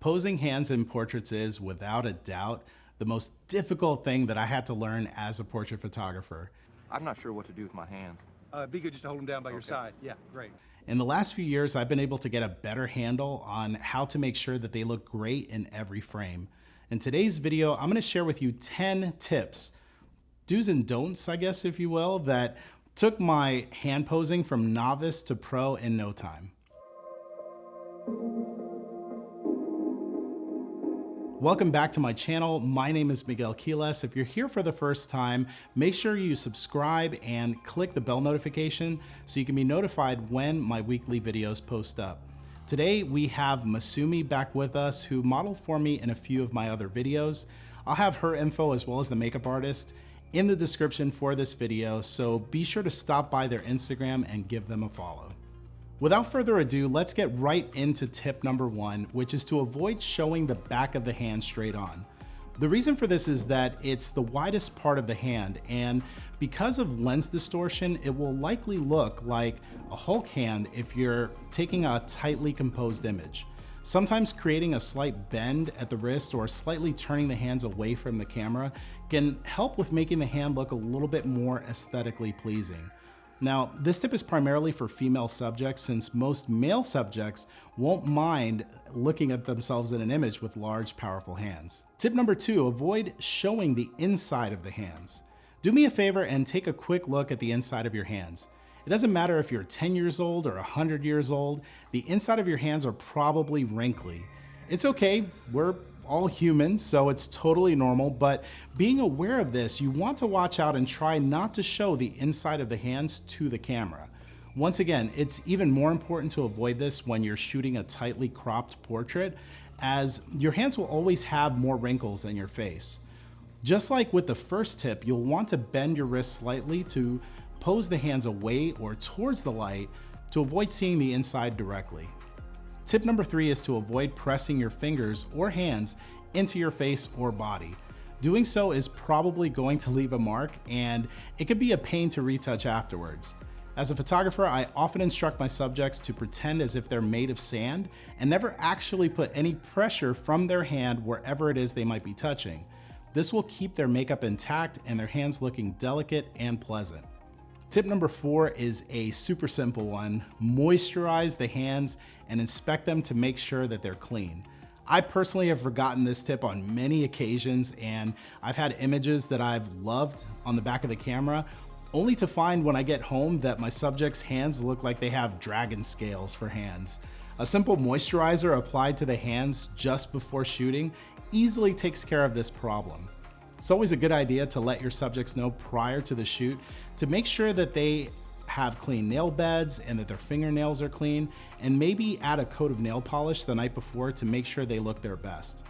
Posing hands in portraits is, without a doubt, the most difficult thing that I had to learn as a portrait photographer. I'm not sure what to do with my hands. Biga, just to hold them down by your side. Yeah, great. In the last few years, I've been able to get a better handle on how to make sure that they look great in every frame. In today's video, I'm gonna share with you 10 tips, do's and don'ts, I guess, if you will, that took my hand posing from novice to pro in no time. Welcome back to my channel. My name is Miguel Quiles. If you're here for the first time, make sure you subscribe and click the bell notification so you can be notified when my weekly videos post up. Today we have Masumi back with us, who modeled for me in a few of my other videos. I'll have her info as well as the makeup artist in the description for this video, so be sure to stop by their Instagram and give them a follow. Without further ado, let's get right into tip number 1, which is to avoid showing the back of the hand straight on. The reason for this is that it's the widest part of the hand, and because of lens distortion, it will likely look like a Hulk hand if you're taking a tightly composed image. Sometimes creating a slight bend at the wrist or slightly turning the hands away from the camera can help with making the hand look a little bit more aesthetically pleasing. Now, this tip is primarily for female subjects, since most male subjects won't mind looking at themselves in an image with large, powerful hands. Tip number 2, avoid showing the inside of the hands. Do me a favor and take a quick look at the inside of your hands. It doesn't matter if you're 10 years old or 100 years old, the inside of your hands are probably wrinkly. It's okay, we're all humans, so it's totally normal, but being aware of this, you want to watch out and try not to show the inside of the hands to the camera. Once again, it's even more important to avoid this when you're shooting a tightly cropped portrait, as your hands will always have more wrinkles than your face. Just like with the first tip, you'll want to bend your wrist slightly to pose the hands away or towards the light to avoid seeing the inside directly. Tip number 3 is to avoid pressing your fingers or hands into your face or body. Doing so is probably going to leave a mark, and it could be a pain to retouch afterwards. As a photographer, I often instruct my subjects to pretend as if they're made of sand and never actually put any pressure from their hand wherever it is they might be touching. This will keep their makeup intact and their hands looking delicate and pleasant. Tip number 4 is a super simple one. Moisturize the hands and inspect them to make sure that they're clean. I personally have forgotten this tip on many occasions, and I've had images that I've loved on the back of the camera, only to find when I get home that my subject's hands look like they have dragon scales for hands. A simple moisturizer applied to the hands just before shooting easily takes care of this problem. It's always a good idea to let your subjects know prior to the shoot to make sure that they have clean nail beds and that their fingernails are clean, and maybe add a coat of nail polish the night before to make sure they look their best.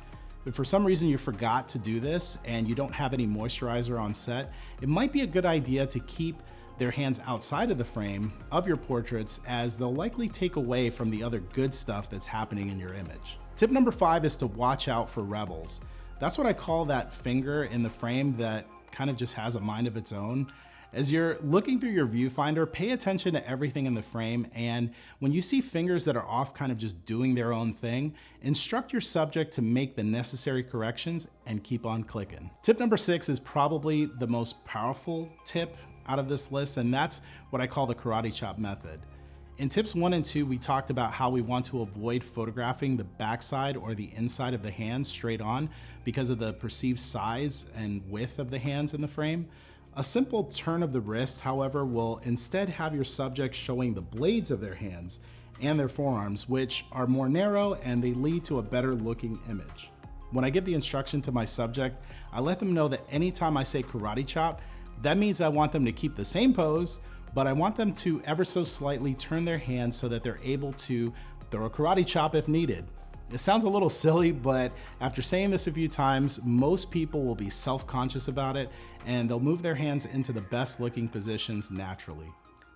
If for some reason you forgot to do this and you don't have any moisturizer on set, it might be a good idea to keep their hands outside of the frame of your portraits, as they'll likely take away from the other good stuff that's happening in your image. Tip number 5 is to watch out for rebels. That's what I call that finger in the frame that kind of just has a mind of its own. As you're looking through your viewfinder, pay attention to everything in the frame, and when you see fingers that are off kind of just doing their own thing, instruct your subject to make the necessary corrections and keep on clicking. Tip number 6 is probably the most powerful tip out of this list, and that's what I call the karate chop method. In tips 1 and 2, we talked about how we want to avoid photographing the backside or the inside of the hands straight on because of the perceived size and width of the hands in the frame. A simple turn of the wrist, however, will instead have your subject showing the blades of their hands and their forearms, which are more narrow, and they lead to a better looking image. When I give the instruction to my subject, I let them know that anytime I say karate chop, that means I want them to keep the same pose, but I want them to ever so slightly turn their hands so that they're able to throw a karate chop if needed. It sounds a little silly, but after saying this a few times, most people will be self-conscious about it, and they'll move their hands into the best looking positions naturally.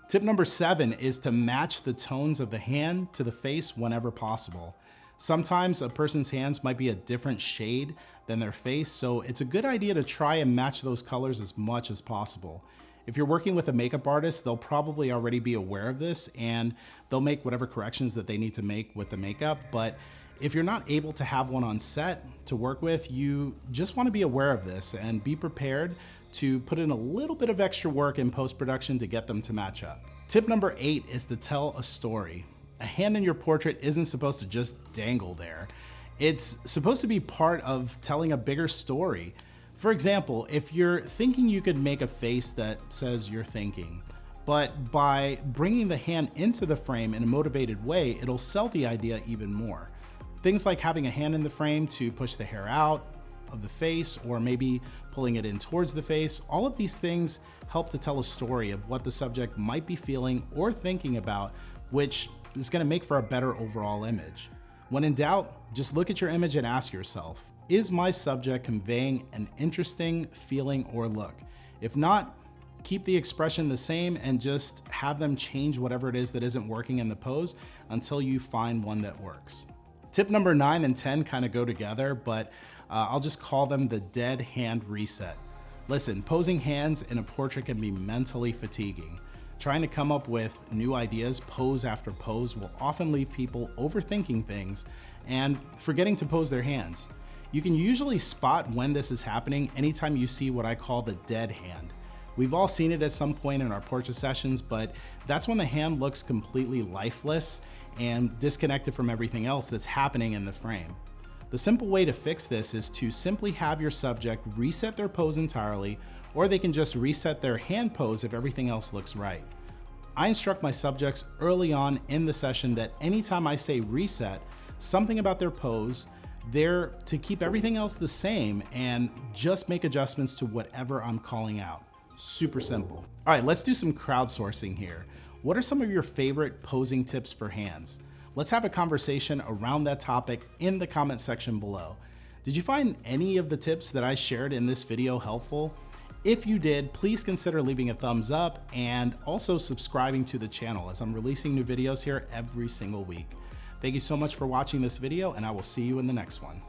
Tip number 7 is to match the tones of the hand to the face whenever possible. Sometimes a person's hands might be a different shade than their face, so it's a good idea to try and match those colors as much as possible. If you're working with a makeup artist, they'll probably already be aware of this, and they'll make whatever corrections that they need to make with the makeup, but If you're not able to have one on set to work with, you just want to be aware of this and be prepared to put in a little bit of extra work in post-production to get them to match up. Tip number 8 is to tell a story. A hand in your portrait isn't supposed to just dangle there. It's supposed to be part of telling a bigger story. For example, if you're thinking you could make a face that says you're thinking, but by bringing the hand into the frame in a motivated way, it'll sell the idea even more. Things like having a hand in the frame to push the hair out of the face, or maybe pulling it in towards the face, all of these things help to tell a story of what the subject might be feeling or thinking about, which is going to make for a better overall image. When in doubt, just look at your image and ask yourself, is my subject conveying an interesting feeling or look? If not, keep the expression the same and just have them change whatever it is that isn't working in the pose until you find one that works. Tip number 9 and 10 kind of go together, but I'll just call them the dead hand reset. Listen, posing hands in a portrait can be mentally fatiguing. Trying to come up with new ideas pose after pose will often leave people overthinking things and forgetting to pose their hands. You can usually spot when this is happening anytime you see what I call the dead hand. We've all seen it at some point in our portrait sessions, but that's when the hand looks completely lifeless and disconnected from everything else that's happening in the frame. The simple way to fix this is to simply have your subject reset their pose entirely, or they can just reset their hand pose if everything else looks right. I instruct my subjects early on in the session that anytime I say reset, something about their pose, they're to keep everything else the same and just make adjustments to whatever I'm calling out. Super simple. All right, let's do some crowdsourcing here. What are some of your favorite posing tips for hands? Let's have a conversation around that topic in the comment section below. Did you find any of the tips that I shared in this video helpful? If you did, please consider leaving a thumbs up and also subscribing to the channel, as I'm releasing new videos here every single week. Thank you so much for watching this video, and I will see you in the next one.